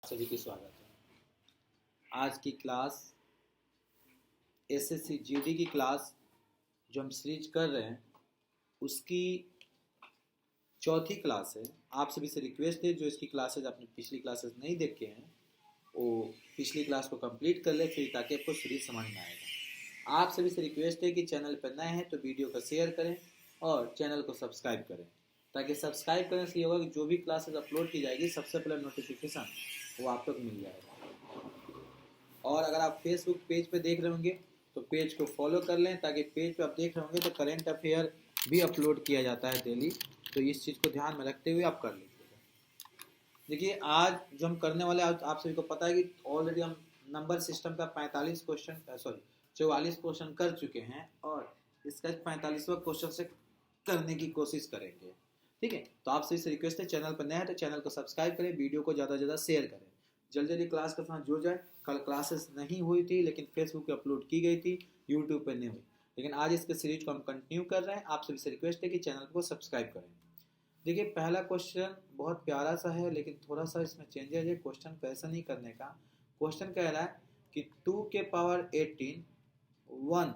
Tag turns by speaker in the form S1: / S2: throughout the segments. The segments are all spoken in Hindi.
S1: सभी का स्वागत है। आज की क्लास एसएससी जीडी की क्लास जो हम सीरीज कर रहे हैं उसकी चौथी क्लास है। आप सभी से रिक्वेस्ट है जो इसकी क्लासेस आपने पिछली क्लासेस नहीं देखे हैं वो पिछली क्लास को कंप्लीट कर ले फिर ताकि आपको सीरीज समझ में आएगा। आप सभी से रिक्वेस्ट है कि चैनल पर नए हैं तो वीडियो को शेयर करें और चैनल को सब्सक्राइब करें ताकि सब्सक्राइब करने से ये होगा कि जो भी क्लासेस अपलोड की जाएगी सबसे पहले नोटिफिकेशन वो आप तक मिल जाएगा। और अगर आप फेसबुक पेज पे देख रहे होंगे तो पेज को फॉलो कर लें ताकि पेज पे आप देख रहे होंगे तो करंट अफेयर भी अपलोड किया जाता है डेली, तो इस चीज़ को ध्यान में रखते हुए आप कर लीजिएगा। देखिए आज जो हम करने वाले आप सभी को पता है कि ऑलरेडी हम नंबर सिस्टम का 44 क्वेश्चन कर चुके हैं और इसका 45वां क्वेश्चन से करने की कोशिश करेंगे। ठीक है, तो आप सभी से रिक्वेस्ट है चैनल पर नया है तो चैनल को सब्सक्राइब करें, वीडियो को ज़्यादा से ज़्यादा शेयर करें, जल्दी जल्दी क्लास के साथ जुड़ जाए। कल क्लासेस नहीं हुई थी लेकिन फेसबुक पे अपलोड की गई थी, यूट्यूब पे नहीं हुई, लेकिन आज इसके सीरीज को हम कंटिन्यू कर रहे हैं। आप सभी से रिक्वेस्ट है कि चैनल को सब्सक्राइब करें। देखिए पहला क्वेश्चन बहुत प्यारा सा है लेकिन थोड़ा सा इसमें चेंजेस है। क्वेश्चन को ऐसा नहीं करने का। क्वेश्चन कह रहा है कि 2 के पावर 18 1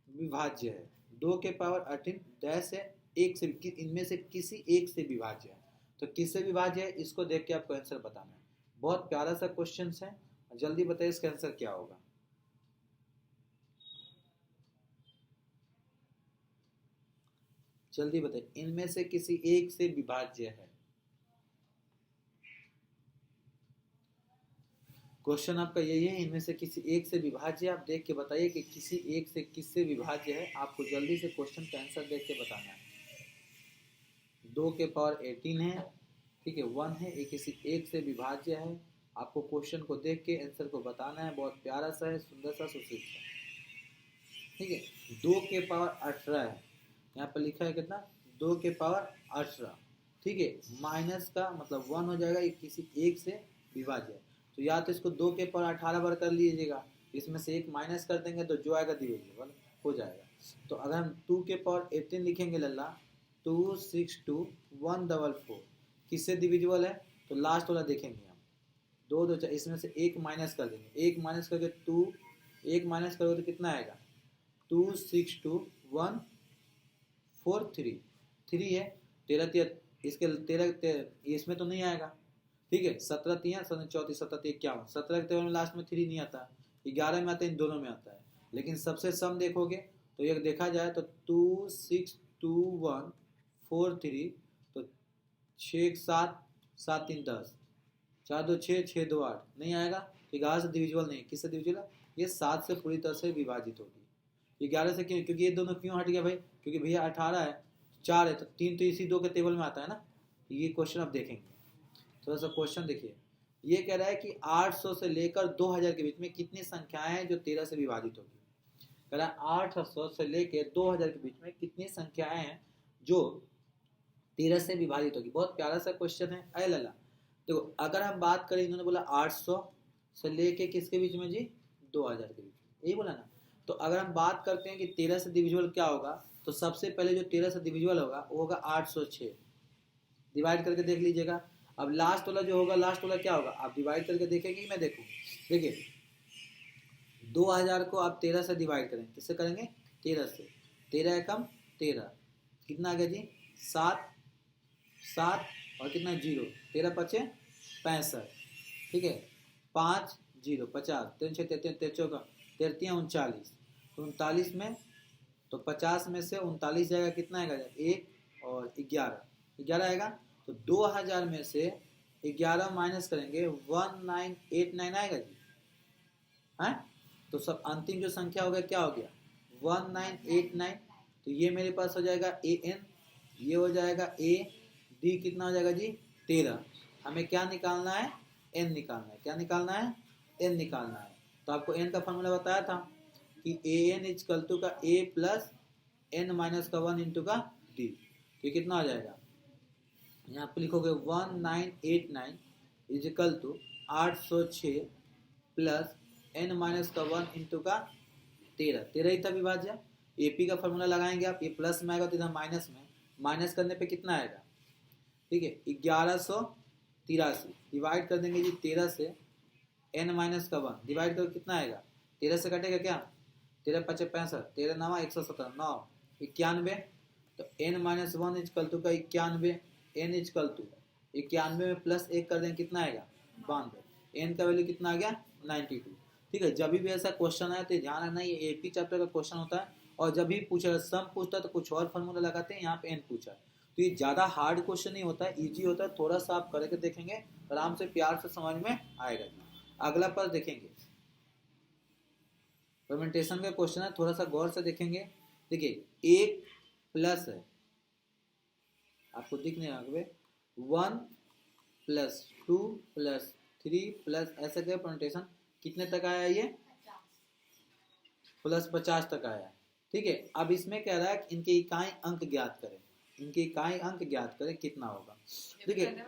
S1: विभाज्य है। 2 के पावर 18 डैश है, एक से इनमें से किसी एक से विभाज्य है। तो किससे विभाज्य है इसको देख के आपको आंसर बताना है। बहुत प्यारा सा क्वेश्चन है, जल्दी बताइए इसका आंसर क्या होगा। जल्दी बताइए, इनमें से किसी एक से विभाज्य है। क्वेश्चन आपका यही है, इनमें से किसी एक से विभाज्य। आप देख के बताइए कि किसी एक से किससे विभाज्य है। आपको जल्दी से क्वेश्चन का आंसर देख के बताना है। 2 के पावर 18 है, ठीक है, 1 है, ये किसी एक से विभाज्य है। आपको क्वेश्चन को देख के आंसर को बताना है। बहुत प्यारा सा है, सुंदर सा, सुशील सा, ठीक है। 2 के पावर 18 है, यहाँ पर लिखा है कितना, 2 के पावर 18, ठीक है। माइनस का मतलब 1 हो जाएगा, ये किसी एक से विभाज्य है। तो या तो इसको 2 के पावर 18 बार कर लीजिएगा, इसमें से एक माइनस कर देंगे तो जो आएगा डिविजिबल हो जाएगा। तो अगर हम 2 के पावर 18 लिखेंगे लल्ला 2 6 2 1 4 किससे डिविजिबल है, तो लास्ट वाला देखेंगे हम 2 2 4, इसमें से एक माइनस कर देंगे। एक माइनस करके 2, एक माइनस करोगे तो कितना आएगा, 2 6 2 1 4 3 3 है। 13 इसके 13 इसमें तो नहीं आएगा, ठीक है। 17 3 34 17 51, 17 के टेबल में लास्ट में 3 नहीं आता, 11 में आता है, इन दोनों में आता है। लेकिन सबसे सम देखोगे तो ये देखा जाए तो 2 6 2 1 4 3, तो 6 7 7 3 10, 4 2 6 6 2 8 नहीं आएगा। 11 से डिविजिबल नहीं, किससे डिविजिबल, ये 7 से पूरी तरह से विभाजित होगी। 11 से क्यों, क्योंकि ये दोनों क्यों हट गया भाई, क्योंकि भैया 18 है, 4 है तो 3 तो इसी 2 के टेबल में आता है ना। ये क्वेश्चन आप देखेंगे, थोड़ा सा क्वेश्चन देखिए। ये कह रहा है कि 800 से लेकर 2000 के बीच में कितनी संख्याएं हैं जो 13 से विभाजित होगी। कह रहा है 800 से लेकर 2000 के बीच में कितनी संख्याएं हैं जो 13 से विभाजित होगी। बहुत प्यारा सा क्वेश्चन है। अरे लला देखो, अगर हम बात करें, इन्होंने बोला 800 से लेके किसके बीच में जी, 2000 के बीच में, यही बोला ना। तो अगर हम बात करते हैं कि 13 से डिविजिबल क्या होगा, तो सबसे पहले जो 13 से डिविजिबल होगा वो होगा 806। डिवाइड करके देख लीजिएगा। अब लास्ट वाला जो होगा, लास्ट वाला क्या होगा, आप डिवाइड करके देखेंगे कि मैं देखूँ। देखिए 2000 को आप 13 से डिवाइड करें, किससे करेंगे, 13 से। 13 एकम 13, कितना आ गया जी, 7 7 और कितना 0, 13 पचे 65, ठीक है। 5 0 50, 3 6 33 13 39, तो 39 में तो 50 में से 39 जाएगा, कितना आएगा, 1 और 11 आएगा। तो 2000 में से 11 माइनस करेंगे 1989 आएगा जी, है। तो सब अंतिम जो संख्या हो गया क्या हो गया, 1989। तो ये मेरे पास हो जाएगा an, ये हो जाएगा a, d कितना हो जाएगा जी 13। हमें क्या निकालना है, n निकालना है। क्या निकालना है, n निकालना है। तो आपको n का फॉर्मूला बताया था कि an इजकल टू का a प्लस n माइनस का 1 इंटू का d। तो कितना हो जाएगा, यहाँ पे लिखोगे 1989 equal to 806 plus n minus का 1 इंटू का 13 ही था विभाज्य। एपी का फॉर्मूला लगाएंगे आप, ये प्लस में आएगा तो इधर माइनस में, माइनस करने पे कितना आएगा, ठीक है, 1100 83 डिवाइड कर देंगे जी 13 से, n माइनस का 1 डिवाइड कर कितना आएगा, 13 से कटेगा क्या, 13 पचे 65, 13 नवा 117, 9 91, तो n माइनस 1 इजकल टू का 91, n इजकल टू 91 में प्लस 1 कर देंगे कितना आएगा 92, n का वैल्यू कितना आ गया 92। ठीक है, जब भी ऐसा क्वेश्चन आया तो ध्यान रखना ये एपी चैप्टर का क्वेश्चन होता है, और जब भी पूछा सम पूछता है तो कुछ और फार्मूला लगाते हैं, यहाँ पे n पूछा है तो ये ज़्यादा हार्ड क्वेश्चन नहीं होता है, इजी होता है, थोड़ा सा आप करके देखेंगे आराम से प्यार से समझ में आएगा। अगला पर देखेंगे परमेंटेशन का क्वेश्चन है, थोड़ा सा गौर से देखेंगे। देखिए एक प्लस है, आपको दिख नहीं रहा, 1 प्लस 2 प्लस 3 प्लस ऐसे क्या परमेंटेशन कितने तक आया, ये प्लस 50 तक आया। ठीक है, अब इसमें कह रहा है इनके इकाई अंक ज्ञात करें, इनके इकाई अंक ज्ञात करें कितना होगा। देखिए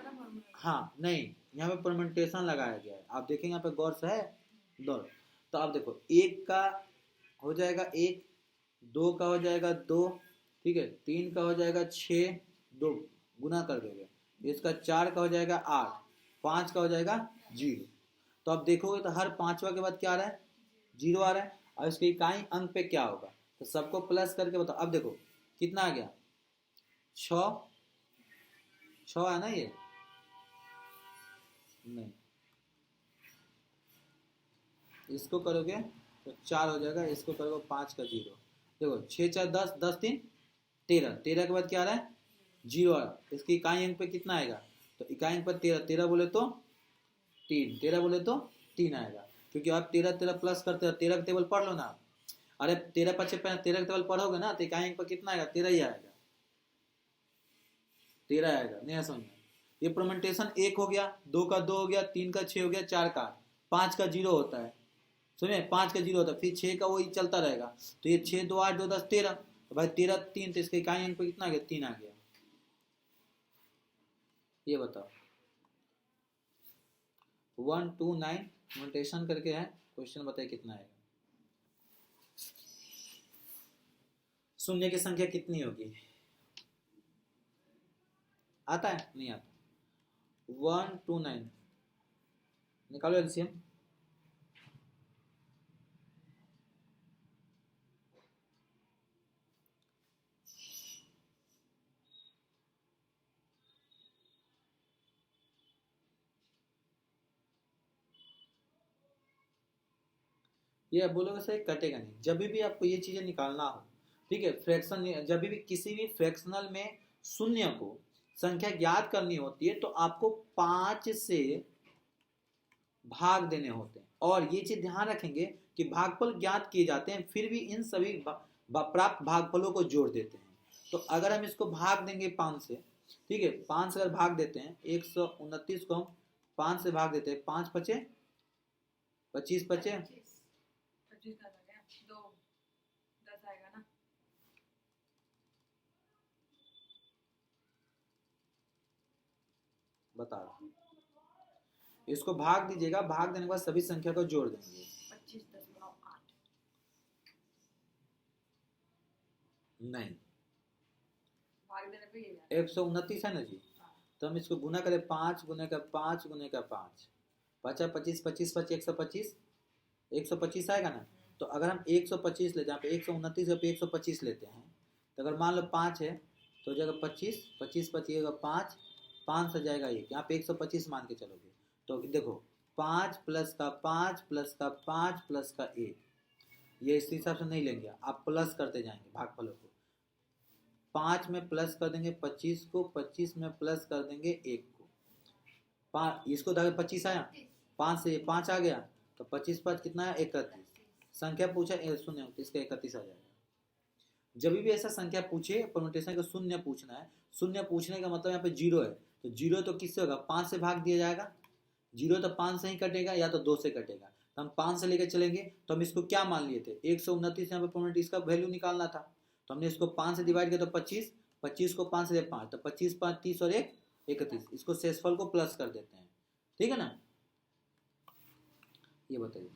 S1: हाँ नहीं, यहाँ पे परमेंटेशन लगाया गया है, आप देखेंगे यहाँ पे गौर से है दो, तो आप देखो एक का हो जाएगा 1, 2 का हो जाएगा 2, ठीक है, 3 का हो जाएगा 6, 2 गुना कर देंगे, इसका 4 का हो जाएगा 8, 5 का हो जाएगा 0। तो आप देखोगे तो हर पांचवा के बाद क्या आ रहा है 0 आ रहा है, और इसके इकाई अंक पे क्या होगा, तो सबको प्लस करके बताओ। अब देखो कितना आ गया 6 है ना, ये नहीं, इसको करोगे तो 4 हो जाएगा, इसको करोगे 5 का 0, देखो 6 4 10, 10 3 13, 13 के बाद क्या आ रहा है 0 आ रहा है, इसकी इकाई अंक पे कितना आएगा, तो इकाई अंक पर 13, 13 बोले तो 3, 13 बोले तो 3 आएगा, क्योंकि आप 13 13 प्लस करते हो, 13 का टेबल पढ़ लो ना आप, अरे 13 पचे 13 का टेबल पढ़ोगे ना तो इकाई अंक पर कितना आएगा 13 ही आएगा, 13 आएगा, नहीं समझ में। ये परमेंटेशन 1 हो गया, 2 का 2 हो गया, 3 का 6 हो गया, 4 का 5 का 0 होता है, सुनिए 5 का 0 होता है, फिर 6 का वही चलता रहेगा, तो ये 6 2 8 2 10 13, तो भाई 13 3, तो इसके इकाई अंक पर कितना आ गया 3 आ गया। ये बताओ 1 2 9 परमेंटेशन करके है क्वेश्चन, बताइए कितना आएगा। शून्य की संख्या कितनी होगी, आता है नहीं आता, 1 2 9 निकालो एलसीएम। ये बोलोगे सही कटेगा नहीं, जब भी आपको ये चीजें निकालना हो, ठीक है, फ्रैक्शन जब भी किसी भी फ्रैक्शनल में शून्य को संख्या ज्ञात करनी होती है तो आपको 5 से भाग देने होते हैं, और ये चीज ध्यान रखेंगे कि भागफल ज्ञात किए जाते हैं फिर भी इन सभी प्राप्त भागफलों को जोड़ देते हैं। तो अगर हम इसको भाग देंगे 5 से, ठीक है, 5 से अगर भाग देते हैं 129 को हम 5 से भाग देते हैं, 5 पचे 25 पचे
S2: 2 10 आएगा ना,
S1: बता रहा, इसको भाग दीजिएगा, भाग देने के बाद सभी संख्या को जोड़ देंगे,
S2: 25.8
S1: नहीं
S2: भाग देने पे ये
S1: 129 है ना जी, तो हम इसको गुना करें 5 गुने का 5 गुने का 5, 5 25 25 25 125, 125 आएगा ना। तो अगर हम 125 ले, जहाँ पे 129 पे 125 लेते हैं, तो अगर मान लो 5 है तो हो जाएगा 25, 25 पचिएगा 5, 5 से जाएगा 1, यहाँ पे 125 मान के चलोगे, तो देखो 5 प्लस का 5 प्लस का 5 प्लस का 1, ये इस हिसाब से नहीं लेंगे, आप प्लस करते जाएंगे भागफलों को, 5 में प्लस कर देंगे 25 को, 25 में प्लस कर देंगे 1 को, 5 इसको 25 आया, 5 से 5 आ गया, तो 25 5 कितना है 31, संख्या पूछा शून्य, तो इसका 31 आ जाएगा। जब भी ऐसा संख्या पूछे परम्यूटेशन का शून्य पूछना है, शून्य पूछने का मतलब यहाँ पे 0 है, तो 0 तो किससे होगा 5 से भाग दिया जाएगा, 0 तो 5 से ही कटेगा या तो 2 से कटेगा, तो हम 5 से लेकर चलेंगे, तो हम इसको क्या मान लिए थे 129, यहाँ पे परम्यूटेशन इसका वैल्यू निकालना था, तो हमने इसको 5 से डिवाइड किया तो 25, 25 को 5 से 5, तो 25 5 30 और 1 31, इसको शेषफल को प्लस कर देते हैं, ठीक है ना। ये बताइए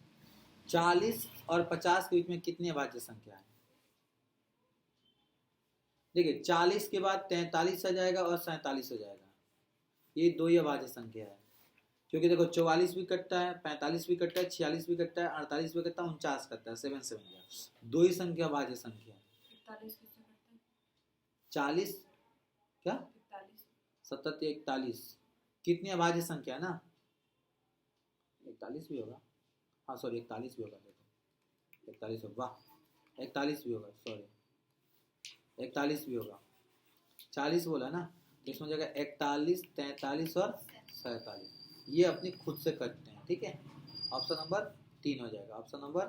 S1: 40 और 50 के बीच में कितनी अभाज्य संख्या है, देखिए 40 के बाद 43 आ जाएगा और 47 हो जाएगा, ये दो ही अभाज्य संख्या है, क्योंकि देखो 44 भी कटता है, 45 भी कटता है, 46 भी कटता है, 48 भी कटता है, 49 कटता है, 7 7 गया, दो ही संख्या अभाज्य संख्या।
S2: 41 किससे करते हैं?
S1: 40 क्या
S2: 41
S1: सतत 41 कितनी अभाज्य संख्या है ना, 41 भी होगा, हाँ सॉरी 41 भी होगा, देखो 41 होगा, वाह 41 भी होगा, सॉरी 41 भी होगा, 40 बोला ना, तो इसमें जगह 41 43 और 47 ये अपनी खुद से कटते हैं, ठीक है। ऑप्शन नंबर 3 हो जाएगा, ऑप्शन नंबर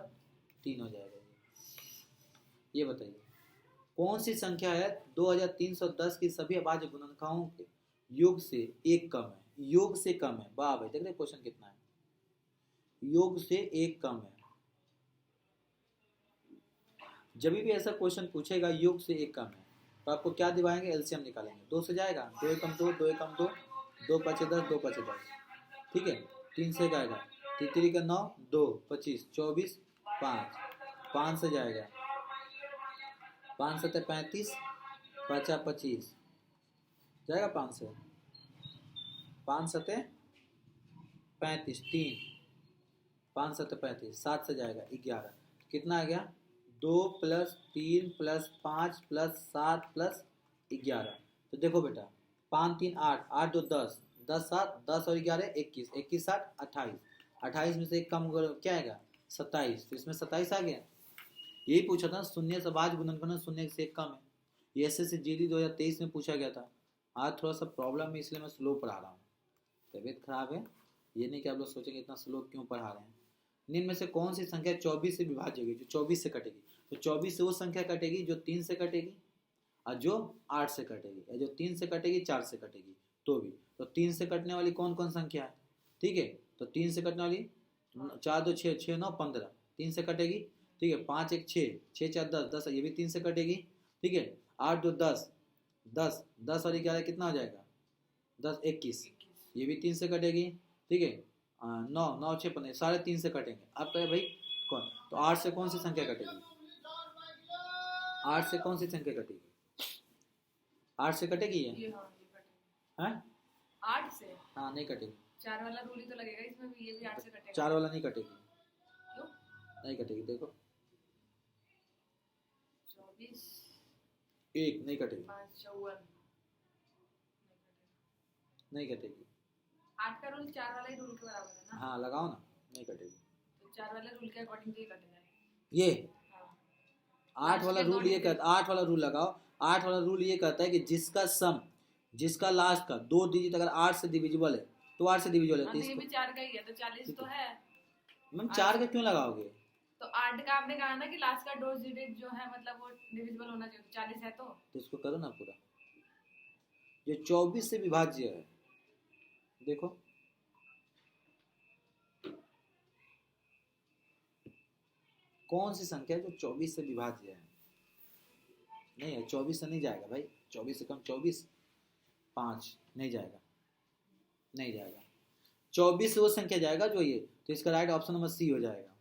S1: 3 हो जाएगा। ये बताइए कौन सी संख्या है 2310 की सभी अभाज्य गुणनखंडों के योग से एक कम है, योग से कम है, वाह भाई देख रहे क्वेश्चन कितना है, योग से एक कम है। जब भी ऐसा क्वेश्चन पूछेगा योग से एक कम है तो आपको क्या दिवाएंगे, एलसीएम निकालेंगे, 2 से जाएगा, 2 एकम 2, 2 एकम 2, 2 5 10, 2 5 10, ठीक है, 3 से जाएगा, 3 3 का 9, 2 25 24 5, 5 से जाएगा, 5 7 35, 5 25 जाएगा, 5 से 5 7 35, 3 5 7 35, 7 से जाएगा 11, कितना आ गया 2 + 3 + 5 + 7 + 11। तो देखो बेटा 5 3 8, 8 2 10, 10 7, 10 और 11 21, 21 7 28, 28 में से एक कम क्या आएगा 27, तो इसमें 27 आ गया। यही पूछा था शून्य से अभाज्य गुणनखंड शून्य से एक कम है, ये एसएससी जीडी 2023 में पूछा गया था। आज थोड़ा सा प्रॉब्लम है इसलिए मैं स्लो पढ़ा रहा हूँ, तबीयत खराब है, ये नहीं कि आप लोग सोचेंगे इतना स्लो क्यों पढ़ा रहे हैं। निम्न में से कौन सी संख्या 24 से विभाज्य होगी, जो 24 से कटेगी, तो 24 से वो संख्या कटेगी जो 3 से कटेगी और जो 8 से कटेगी, या जो 3 से कटेगी 4 से कटेगी तो भी। तो 3 से कटने वाली कौन कौन संख्या है, ठीक है, तो 3 से कटने वाली 4 2 6, 6 9 15, 3 से कटेगी, ठीक है, 5 1 6, 6 4 10, 10 ये भी 3 से कटेगी, ठीक है, 8 2 10, 10 10 और 11 कितना हो जाएगा 10 21, ये भी 3 से कटेगी, ठीक है, 9 9 6 15 सारे 3 से कटेंगे। अब कहे भाई कौन, तो 8 से कौन सी संख्या कटेगी, 8 से कौन सी संख्या कटेगी, 8 से कटेगी ये
S2: ये कटेगा
S1: हैं,
S2: 8 से,
S1: हाँ नहीं कटेगी,
S2: 4 वाला रूल ही तो लगेगा इसमें भी, ये भी 8 से कटेगा।
S1: 4 वाला नहीं कटेगी,
S2: क्यों?
S1: नहीं कटेगी, देखो
S2: 24
S1: 1 नहीं कटेगी,
S2: 5 54
S1: नहीं कटेगी,
S2: 8 का रूल 4 वाला ही रूल के बराबर है ना,
S1: हाँ लगाओ ना, नहीं कटेगी,
S2: तो 4 वाले रूल के अकॉर्डिंग ये कटेगा।
S1: ये
S2: हाँ
S1: 8 वाला रूल ये कहता, 8 वाला रूल लगाओ, 8 वाला रूल ये कहता है कि जिसका सम, जिसका लास्ट का 2 डिजिट अगर 8 से डिविजिबल है तो 8 से डिविजिबल है,
S2: हाँ,
S1: तो
S2: तो ये भी 4 का ही है, तो 40 तो है।
S1: मैम 4 का क्यों लगाओगे,
S2: तो 8 का आपने कहा ना कि लास्ट का 2 डिजिट जो है मतलब वो डिविजिबल होना चाहिए, तो 40 है तो
S1: इसको करो ना पूरा, ये 24 से विभाज्य है, देखो कौन सी संख्या है जो 24 से विभाज्य है, नहीं है 24 से नहीं जाएगा भाई, 24 से कम 24 5 नहीं जाएगा, नहीं जाएगा, 24 से वो संख्या जाएगा जो ये, तो इसका राइट ऑप्शन नंबर सी हो जाएगा,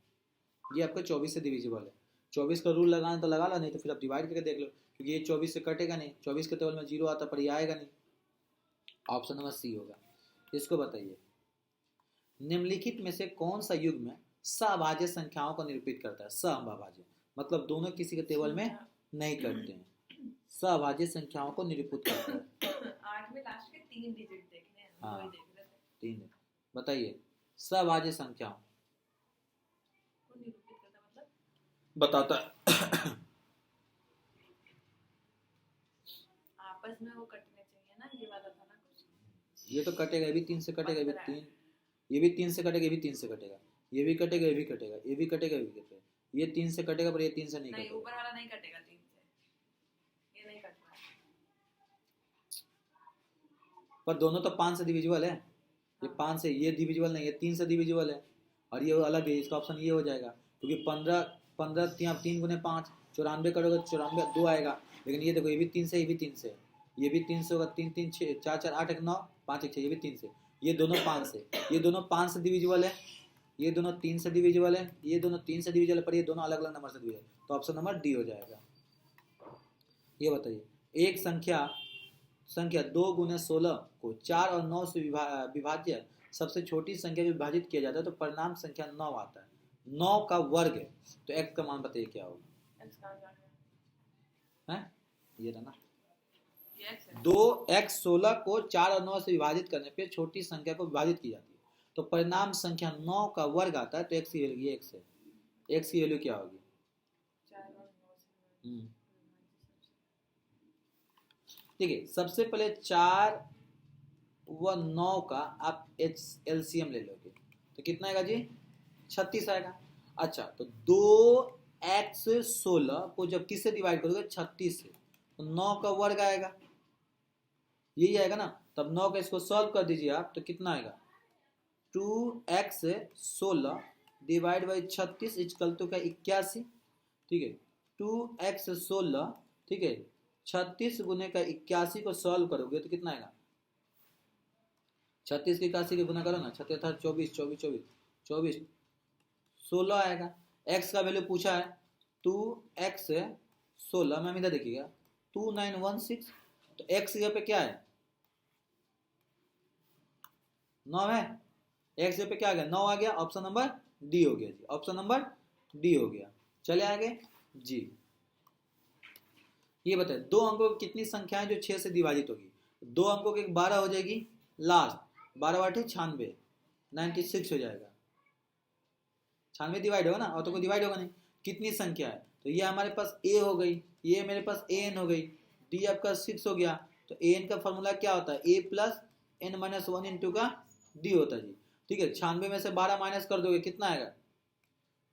S1: ये आपका 24 से डिविजिबल है। 24 का रूल लगाना तो लगा लो, नहीं तो फिर आप डिवाइड करके देख लो, क्योंकि ये 24 से कटेगा नहीं, 24 के टेबल में 0 आता पर ये आएगा नहीं, ऑप्शन नंबर सी होगा। इसको बताइए निम्नलिखित में से कौन सा युग्म सअभाज्य संख्याओं को निरूपित करता है, सअभाज्य मतलब दोनों किसी के टेबल में नहीं करते हैं, सअभाज्य संख्याओं को निरूपित करता है।
S2: 8 में लास्ट के 3 डिजिट देखने हैं,
S1: हाँ,
S2: वही देख रहे थे।
S1: 3 बताइए सअभाज्य संख्याओं
S2: को निरूपित करता मतलब
S1: बताता है
S2: आपस में वो कटने चाहिए ना, ये वाला था ना कुछ,
S1: ये तो कटेगा, ये भी 3 से कटेगा, ये भी 3, ये भी 3 से कटेगा, ये भी 3 से कटेगा, ये भी कटेगा, ये भी कटेगा, ये भी कटेगा, ये भी कटेगा, ये 3 से कटेगा पर ये 3 से नहीं
S2: नहीं
S1: कटेगा,
S2: ऊपर वाला नहीं कटेगा 3 से, ये नहीं कट रहा है।
S1: पर दोनों तो 5 से डिविजिबल है, ये
S2: हाँ।
S1: 5 से, ये डिविजिबल नहीं है, 3 से डिविजिबल है, और ये अलग है, इसका ऑप्शन ये हो जाएगा, क्योंकि 15 3 गुने 5 94 करोगे, 94 2 आएगा, लेकिन ये देखो ये भी 3 से, ये भी 3 से, ये भी 3 से होगा, 3 3 6 4 4 8 1 9 5 1 6, ये भी 3 से, ये दोनों 5 से, ये दोनों 5 से डिविजिबल है, ये दोनों 3 से डिविजिबल है, ये दोनों 3 से डिविजिबल है, पर ये दोनों अलग अलग नंबर से डिविजिबल है, तो ऑप्शन नंबर डी हो जाएगा। ये बताइए एक संख्या संख्या 2 गुने 16 को 4 और 9 से विभाज्य सबसे छोटी संख्या में विभाजित किया जाता है तो परिणाम संख्या 9 आता है। 9 का वर्ग है तो x का मान बताइए क्या होगा। ये रहा ना, 2x 16 को 4 और 9 से विभाजित करने पे छोटी संख्या को विभाजित की जाती है तो परिणाम संख्या 9 का वर्ग आता है तो x की वैल्यू x है। x की वैल्यू क्या होगी? ठीक है, सबसे पहले 4 व 9 का आप एलसीएम ले लोगे तो कितना आएगा जी? 36 आएगा। अच्छा, तो 2x 16 को जब किससे डिवाइड करोगे? 36 से, तो 9 का वर्ग आएगा, यही आएगा ना। तब 9 का इसको सॉल्व कर दीजिए आप तो कितना आएगा? 2x 16 divide by 36 equal to का 81। ठीक है, 2x 16, ठीक है, 36 गुने का 81 को सॉल्व करोगे तो कितना आएगा? 36 के 81 के गुना करो ना, 36 24 24 24 24 16 आएगा। x का वैल्यू पूछा है 2x 16, मैम इधर देखिएगा 2916, तो x यहाँ पे क्या है? 9 है। x यहाँ पे क्या आ गया? 9 आ गया। ऑप्शन नंबर डी हो गया जी, ऑप्शन नंबर डी हो गया। चले आगे जी। ये बताए दो अंकों की कितनी संख्याएं जो 6 से विभाजित होगी? दो अंकों की 12 हो जाएगी, लास्ट 12 8 96, 96 हो जाएगा। 96 डिवाइड होगा ना, और तो कोई डिवाइड होगा नहीं। कितनी संख्या है? तो ये हमारे पास a हो गई, ये मेरे पास an हो गई, d आपका 6 हो गया। तो an का फॉर्मूला क्या होता है? a plus n minus 1 into का d होता है जी। ठीक है, 96 में से 12 माइनस कर दोगे कितना आएगा?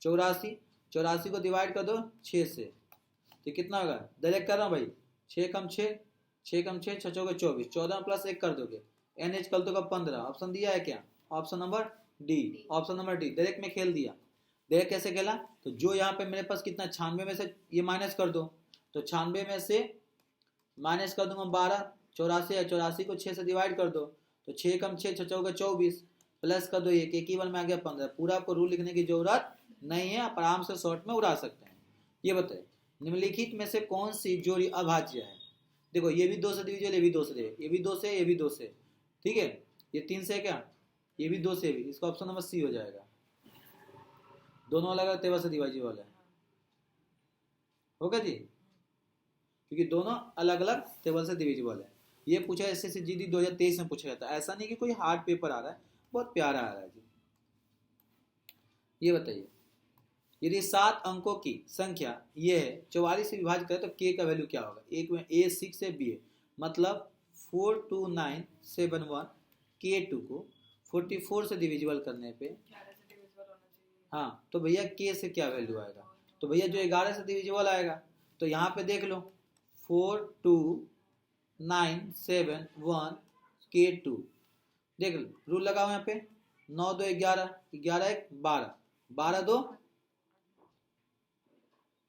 S1: 84। 84 को डिवाइड कर दो 6 से तो कितना होगा? डायरेक्ट कर रहा हूँ भाई, 6 कम 6, 6 कम 6, 6 चौके 24, 14 प्लस 1 कर दोगे, एन एच कल तो का 15। ऑप्शन दिया है क्या? Option number D, option number D. Direct में खेल दिया। डायरेक्ट कैसे खेला? तो जो यहाँ पे मेरे पास कितना 96 में से ये माइनस कर दो, तो 96 में से माइनस कर दूंगा 12, 84 है, 84 को 6 से डिवाइड कर दो तो 6 कम 6, 6 चौके 24, प्लस कर दो एक ही वन में आ गया 15। पूरा आपको रूल लिखने की जरूरत नहीं है, आप आराम से शॉर्ट में उड़ा सकते हैं। ये बताइए निम्नलिखित में से कौन सी जोड़ी अभाज्य है? देखो ये भी 2 से डिविजिबल, ये भी 2 से डिविजिबल, ये भी 2 से, ये भी 2 से, ठीक है, ये 3 से क्या, ये भी 2 से भी, इसका ऑप्शन नंबर सी हो जाएगा। दोनों अलग अलग टेबल से डिवाइजिबल है, होगा जी, क्योंकि दोनों अलग अलग टेबल से डिविजिबल है। ये पूछा एसएससी जीडी 2023 में पूछा जाता है, ऐसा नहीं कि कोई हार्ड पेपर आ रहा है, बहुत प्यारा आ रहा है जी। ये बताइए यदि 7 अंकों की संख्या ये है 44 से विभाजित करें तो k का वैल्यू क्या होगा? एक में a 6 है, b है, मतलब 42971 k2 को 44 से डिविजिबल करने पे, हाँ, तो भैया k से क्या वैल्यू आएगा? तो भैया जो 11 से डिविजिबल आएगा, तो यहाँ पे देख लो 42971 k2, देख लो रूल लगाओ यहाँ पे, 9 2 11, 11 1 12, 12 2,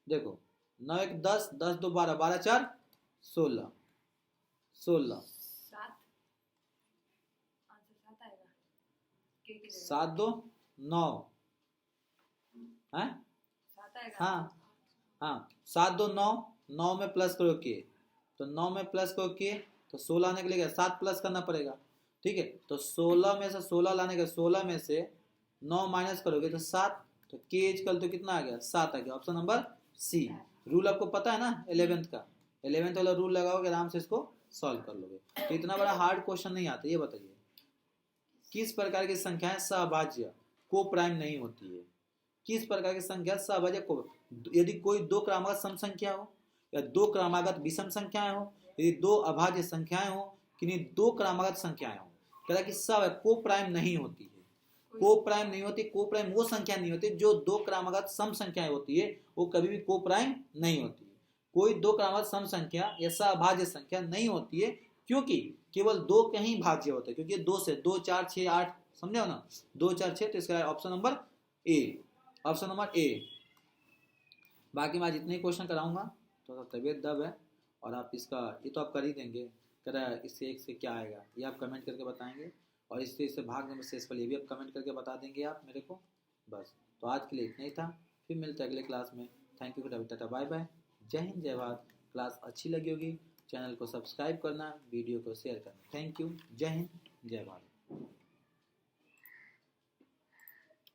S1: देखो 9 1 10, 10 2 12, 12 4 16, 16 7 2 9 है, हाँ हाँ 7 2 9, 9 में प्लस करो के, तो 9 में प्लस करो के तो 16 आने के लिए 7 प्लस करना पड़ेगा। ठीक है, तो 16 में से 16 लाने का, 16 में से 9 माइनस करोगे तो 7, तो के इक्वल तो कितना आ गया? 7 आ गया। Option number C. रूल आपको पता है ना 11th का, 11th वाला रूल लगाओगे आराम से इसको सॉल्व कर लोगे। तो इतना बड़ा हार्ड क्वेश्चन नहीं आता। ये बताइए किस प्रकार की संख्याएं सहभाज्य को प्राइम नहीं होती है? किस प्रकार की संख्या सहभाज्य को? यदि कोई दो क्रमागत सम संख्या हो, या दो क्रमागत विषम संख्याएं हो, यदि दो अभाज्य संख्याएं हो, कि दो क्रमागत संख्याएं हो, कहता कि सब को प्राइम नहीं होती है। को प्राइम नहीं होती, को प्राइम वो संख्या नहीं होती जो दो क्रमागत सम संख्याएं होती है, वो कभी भी को प्राइम नहीं होती है। कोई दो क्रमागत सम संख्या या सहभाज्य संख्या नहीं होती है, क्योंकि केवल दो के ही भाज्य होते हैं, क्योंकि 2 से 2 4 6 8, समझे हो ना, 2 4 6, तो इसका option number A, option number A. बाकी मैं जितने क्वेश्चन कराऊंगा तो तबीयत दब है, और आप इसका ये तो आप कर ही देंगे, करा इससे एक से क्या आएगा ये आप कमेंट करके बताएंगे, और इससे भाग नंबर शेषफल ये भी आप कमेंट करके बता देंगे आप मेरे को। बस, तो आज के लिए इतना ही था, फिर मिलते हैं अगले क्लास में। Thank you, tata bye bye, Jai Hind जय भारत। क्लास अच्छी लगी होगी चैनल को सब्सक्राइब करना, वीडियो को शेयर करना। Thank you. जय हिंद, जय भारत।